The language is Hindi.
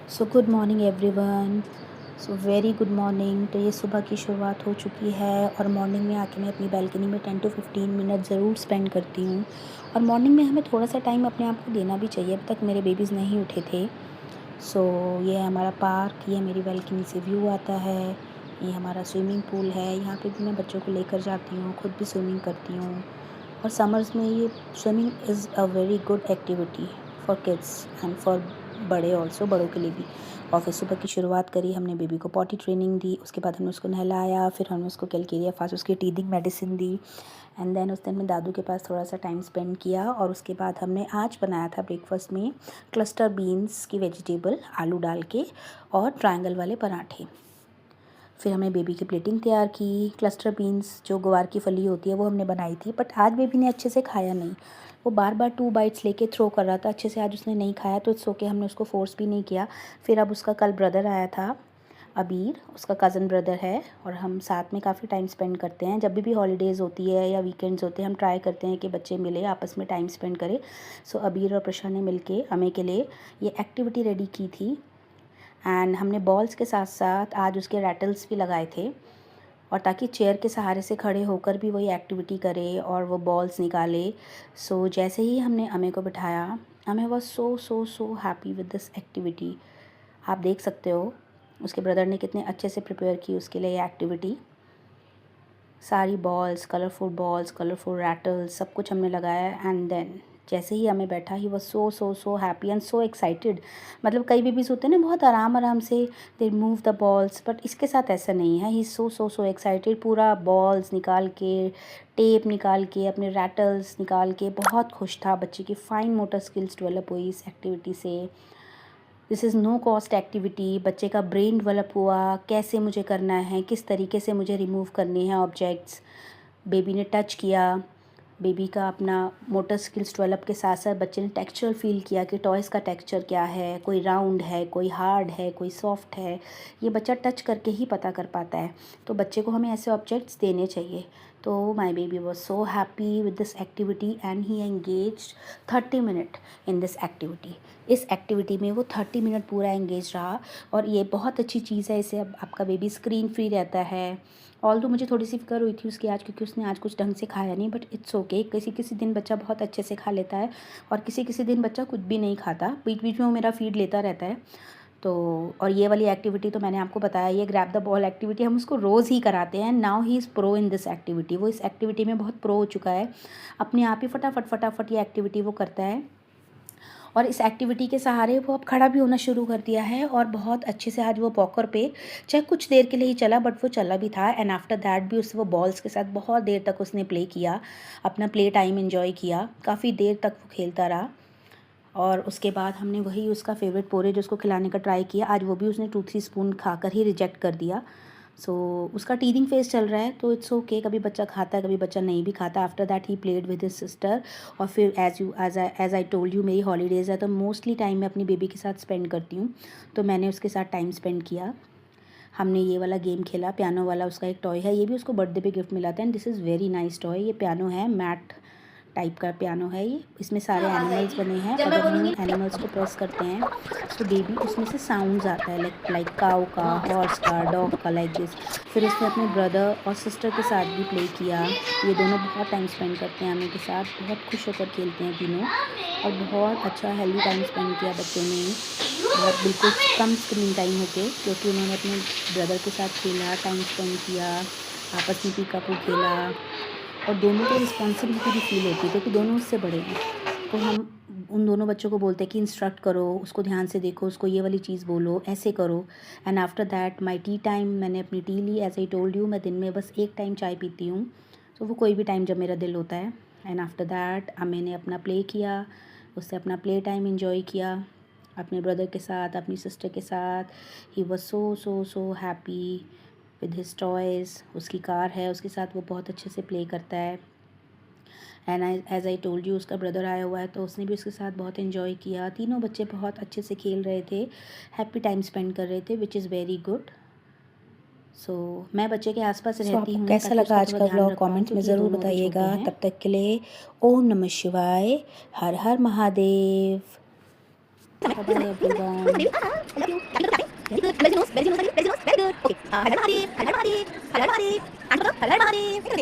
So good morning everyone. So very good morning. तो ये सुबह की शुरुआत हो चुकी है और मॉर्निंग में आके मैं अपनी बालकनी में 10 to 15 मिनट ज़रूर स्पेंड करती हूँ। और मॉर्निंग में हमें थोड़ा सा टाइम अपने आप को देना भी चाहिए। अब तक मेरे बेबीज़ नहीं उठे थे। सो ये है हमारा पार्क, ये मेरी बालकनी से व्यू आता है। ये हमारा स्विमिंग पूल है, यहाँ पे भी मैं बच्चों को लेकर जाती हूँ, खुद भी स्विमिंग करती हूँ। और समर्स में ये swimming is a very good activity for kids and for बड़े ऑल्सो, बड़ों के लिए भी। और फिर सुबह की शुरुआत करी, हमने बेबी को पॉटी ट्रेनिंग दी, उसके बाद हमने उसको नहलाया, फिर हमने उसको कैलकेरिया फास्ट उसकी टीदिंग मेडिसिन दी। एंड देन उस दिन मैं दादू के पास थोड़ा सा टाइम स्पेंड किया। और उसके बाद हमने आज बनाया था ब्रेकफास्ट में क्लस्टर बीन्स की वेजिटेबल आलू डाल के और ट्रायंगल वाले पराठे। फिर हमने बेबी की प्लेटिंग तैयार की। क्लस्टर बीन्स जो ग्वार की फली होती है वो हमने बनाई थी, बट आज बेबी ने अच्छे से खाया नहीं। वो बार बार 2 बाइट्स लेके थ्रो कर रहा था, अच्छे से आज उसने नहीं खाया, तो इट्स ओके, हमने उसको फोर्स भी नहीं किया। फिर अब उसका कल ब्रदर आया था, अबीर, उसका कज़न ब्रदर है, और हम साथ में काफ़ी टाइम स्पेंड करते हैं। जब भी हॉलीडेज़ होती है या वीकेंड्स होते हैं, हम ट्राई करते हैं कि बच्चे मिले, आपस में टाइम स्पेंड करें। सो अबीर और प्रशा ने मिलके हमें के लिए ये एक्टिविटी रेडी की थी। एंड हमने बॉल्स के साथ साथ आज उसके रैटल्स भी लगाए थे, और ताकि चेयर के सहारे से खड़े होकर भी वही एक्टिविटी करे और वो बॉल्स निकाले। सो जैसे ही हमने अमे को बिठाया, अमे was so so so happy with this activity. आप देख सकते हो उसके ब्रदर ने कितने अच्छे से प्रिपेयर की उसके लिए ये एक्टिविटी। सारी बॉल्स, कलरफुल रैटल्स, सब कुछ हमने लगाया। एंड देन जैसे ही हमें बैठा, he was so so so happy and so excited. मतलब कई बेबीज़ होते हैं ना, बहुत आराम आराम से they move the balls, but इसके साथ ऐसा नहीं है। ही सो सो सो एक्साइटेड, पूरा बॉल्स निकाल के, टेप निकाल के, अपने रैटल्स निकाल के बहुत खुश था। बच्चे की फ़ाइन मोटर स्किल्स डेवलप हुई इस एक्टिविटी से। This is no cost activity. बच्चे का ब्रेन डेवलप हुआ, कैसे मुझे करना है, किस तरीके से मुझे रिमूव करने हैं ऑब्जेक्ट्स। बेबी ने टच किया, बेबी का अपना मोटर स्किल्स डेवलप के साथ साथ बच्चे ने टेक्सचर फील किया कि टॉयज़ का टेक्सचर क्या है, कोई राउंड है, कोई हार्ड है, कोई सॉफ्ट है। ये बच्चा टच करके ही पता कर पाता है। तो बच्चे को हमें ऐसे ऑब्जेक्ट्स देने चाहिए। तो my baby was so happy with this activity and he engage 30 minute in this activity. इस एक्टिविटी में वो 30 मिनट पूरा एंगेज रहा। और ये बहुत अच्छी चीज़ है, इससे अब आपका बेबी स्क्रीन फ्री रहता है। ऑल्दो मुझे थोड़ी सी फिक्र हुई थी उसकी आज, क्योंकि उसने आज कुछ ढंग से खाया नहीं, बट इट्स ओके। किसी किसी दिन बच्चा बहुत अच्छे से खा लेता है और किसी किसी दिन बच्चा कुछ भी नहीं खाता। बीच बीच में वो मेरा फीड लेता रहता है। तो और ये वाली एक्टिविटी तो मैंने आपको बताया, ये ग्रैब द बॉल एक्टिविटी हम उसको रोज़ ही कराते हैं। Now he is pro in this activity. वो इस एक्टिविटी में बहुत प्रो हो चुका है। अपने आप ही फटाफट फटाफट ये एक्टिविटी वो करता है। और इस एक्टिविटी के सहारे वो अब खड़ा भी होना शुरू कर दिया है, और बहुत अच्छे से आज वो वॉकर पे, चाहे कुछ देर के लिए ही चला, बट वो चला भी था। एंड आफ्टर दैट भी उससे वो बॉल्स के साथ बहुत देर तक उसने प्ले किया, अपना प्ले टाइम एंजॉय किया, काफ़ी देर तक वो खेलता रहा। और उसके बाद हमने वही उसका फेवरेट पोरेज उसको खिलाने का ट्राई किया। आज वो भी उसने 2-3 स्पून खाकर ही रिजेक्ट कर दिया। सो उसका टीदिंग फेज चल रहा है, तो इट्स ओके। कभी बच्चा खाता है, कभी बच्चा नहीं भी खाता। After that he played with his sister. और फिर एज आई टोल्ड यू, मेरी हॉलीडेज़ है तो मोस्टली टाइम मैं अपनी बेबी के साथ स्पेंड करती हूँ, तो मैंने उसके साथ टाइम स्पेंड किया। हमने ये वाला गेम खेला, पियानो वाला उसका एक टॉय है, ये भी उसको बर्थडे पे गिफ्ट मिला था। And this is very nice toy. ये पियानो है, मैट टाइप का पियानो है ये। इसमें सारे एनिमल्स बने हैं, और जब हम एनिमल्स को प्रेस करते हैं तो बेबी उसमें से साउंड्स आता है, लाइक काऊ का, हॉर्स का, डॉग का, लाइक दिस। फिर उसने अपने ब्रदर और सिस्टर के साथ भी प्ले किया। ये दोनों बहुत टाइम स्पेंड करते हैं हमें के साथ, बहुत खुश होकर खेलते हैं तीनों, और बहुत अच्छा हेल्दी टाइम स्पेंड किया बच्चों ने। बहुत बिल्कुल कम स्क्रीन टाइम होके, क्योंकि उन्होंने अपने ब्रदर के साथ खेला, टाइम स्पेंड किया, आपस में पीकापू खेला। और दोनों को रिस्पॉन्सिबिलिटी भी फील होती है, क्योंकि दोनों उससे बड़े हैं। तो हम उन दोनों बच्चों को बोलते हैं कि इंस्ट्रक्ट करो, उसको ध्यान से देखो, उसको ये वाली चीज़ बोलो, ऐसे करो। And after that my tea time, मैंने अपनी टी ली। एज आई टोल्ड यू, मैं दिन में बस एक टाइम चाय पीती हूँ, तो वो कोई भी टाइम जब मेरा दिल होता है। एंड आफ्टर दैट मैंने अपना प्ले किया, उससे अपना प्ले टाइम इन्जॉय किया अपने ब्रदर के साथ, अपनी सिस्टर के साथ। He was so so so happy with his toys. उसकी कार है, उसके साथ वो बहुत अच्छे से प्ले करता है। And as I told you, उसका ब्रदर आया हुआ है, तो उसने भी उसके साथ बहुत इन्जॉय किया। तीनों बच्चे बहुत अच्छे से खेल रहे थे, हैप्पी टाइम स्पेंड कर रहे थे, विच इज़ वेरी गुड। सो मैं बच्चे के आसपास रहती हूँ, कैसा ताकि लगा उसका आज थोड़ा का ध्यान व्लॉग रख पाऊँ, कमेंट्स में क्योंकि ये ज़रूर दोनों अभी छोटे बताइएगा। हैं। तब तक के लिए ओम नमः शिवाय, Har Har Mahadev. Bye bye everyone. Okay Har Har Mahadev, Har Har Mahadev, Har Har Mahadev, answer बताओ, हर हर महादेव। ओके।